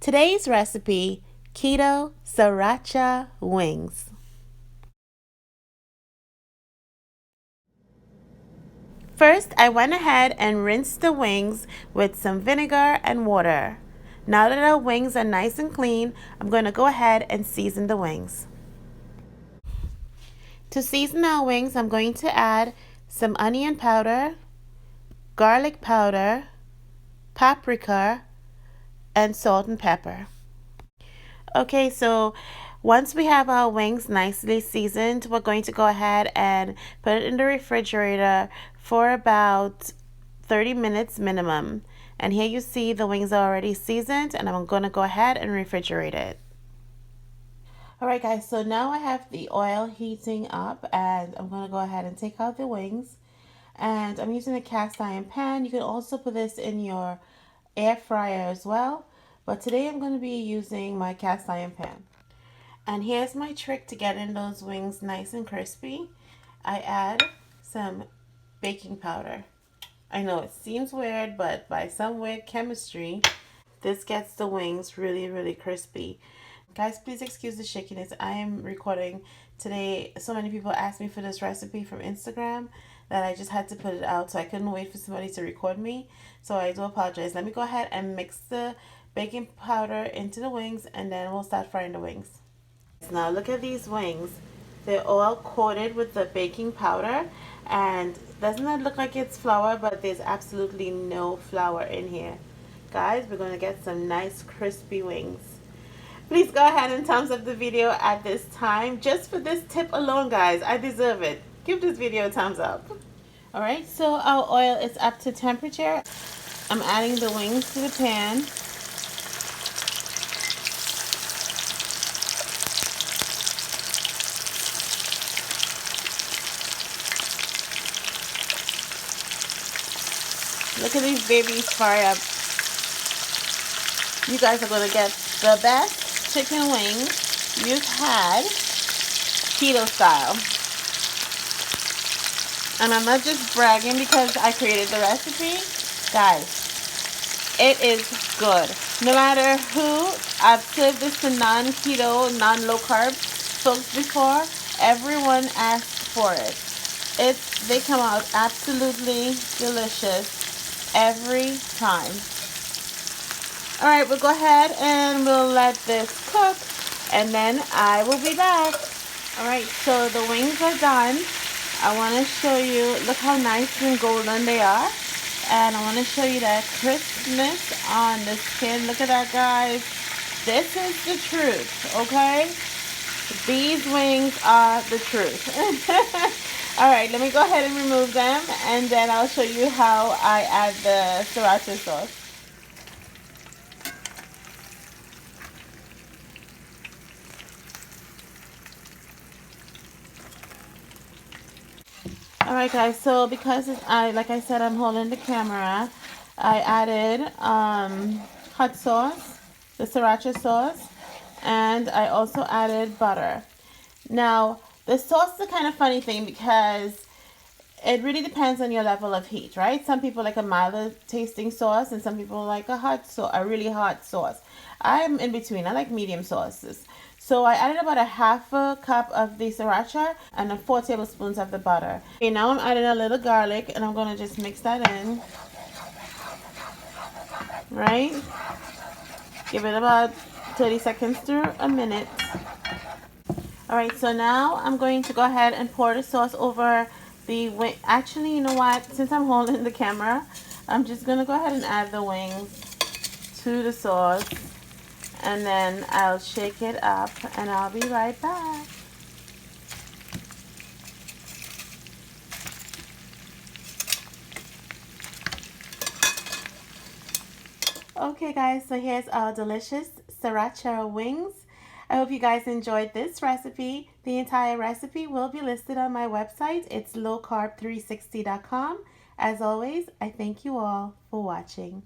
Today's recipe, Keto Sriracha wings. First, I went ahead and rinsed the wings with some vinegar and water. Now that our wings are nice and clean, I'm going to go ahead and season the wings. To season our wings, I'm going to add some onion powder, garlic powder, paprika, and salt and pepper. Okay, so once we have our wings nicely seasoned, we're going to go ahead and put it in the refrigerator for about 30 minutes minimum. And here you see the wings are already seasoned, and I'm going to go ahead and refrigerate it. Alright guys, so now I have the oil heating up, and I'm going to go ahead and take out the wings. And I'm using a cast iron pan. You can also put this in your air fryer as well, but today I'm going to be using my cast iron pan. And here's my trick to getting those wings nice and crispy. I add some baking powder. I know it seems weird, but by some weird chemistry, this gets the wings really crispy. Guys, please excuse the shakiness. I am recording today. So many people asked me for this recipe from Instagram that I just had to put it out, so I couldn't wait for somebody to record me. So I do apologize. Let me go ahead and mix the baking powder into the wings, and then we'll start frying the wings. Now look at these wings. They're all coated with the baking powder, and doesn't that look like it's flour? But there's absolutely no flour in here. Guys, we're going to get some nice crispy wings. Please go ahead and thumbs up the video at this time. Just for this tip alone, guys, I deserve it. Give this video a thumbs up. Alright, so our oil is up to temperature. I'm adding the wings to the pan. Look at these babies fry up. You guys are going to get the best chicken wings you've had, keto style. And I'm not just bragging because I created the recipe. Guys, it is good. No matter who, I've served this to non-keto, non-low carb folks before. Everyone asks for it. They come out absolutely delicious every time. Alright, we'll go ahead and we'll let this cook, and then I will be back. Alright, so the wings are done. I want to show you, look how nice and golden they are. And I want to show you that crispness on the skin. Look at that, guys. This is the truth, okay? These wings are the truth. Alright, let me go ahead and remove them, and then I'll show you how I add the sriracha sauce. Alright guys, so because like I said, I'm holding the camera, I added hot sauce, the sriracha sauce, and I also added butter. Now, the sauce is a kind of funny thing because it really depends on your level of heat, right? Some people like a milder tasting sauce, and some people like a really hot sauce. I'm in between. I like medium sauces. So I added about a half a cup of the sriracha and 4 tablespoons of the butter. Okay, now I'm adding a little garlic, and I'm going to just mix that in. Right? Give it about 30 seconds to a minute. Alright, so now I'm going to go ahead and pour the sauce over the wing. Actually, you know what? Since I'm holding the camera, I'm just going to go ahead and add the wings to the sauce. And then I'll shake it up, and I'll be right back. Okay guys, so here's our delicious sriracha wings. I hope you guys enjoyed this recipe. The entire recipe will be listed on my website. It's lowcarb360.com. As always, I thank you all for watching.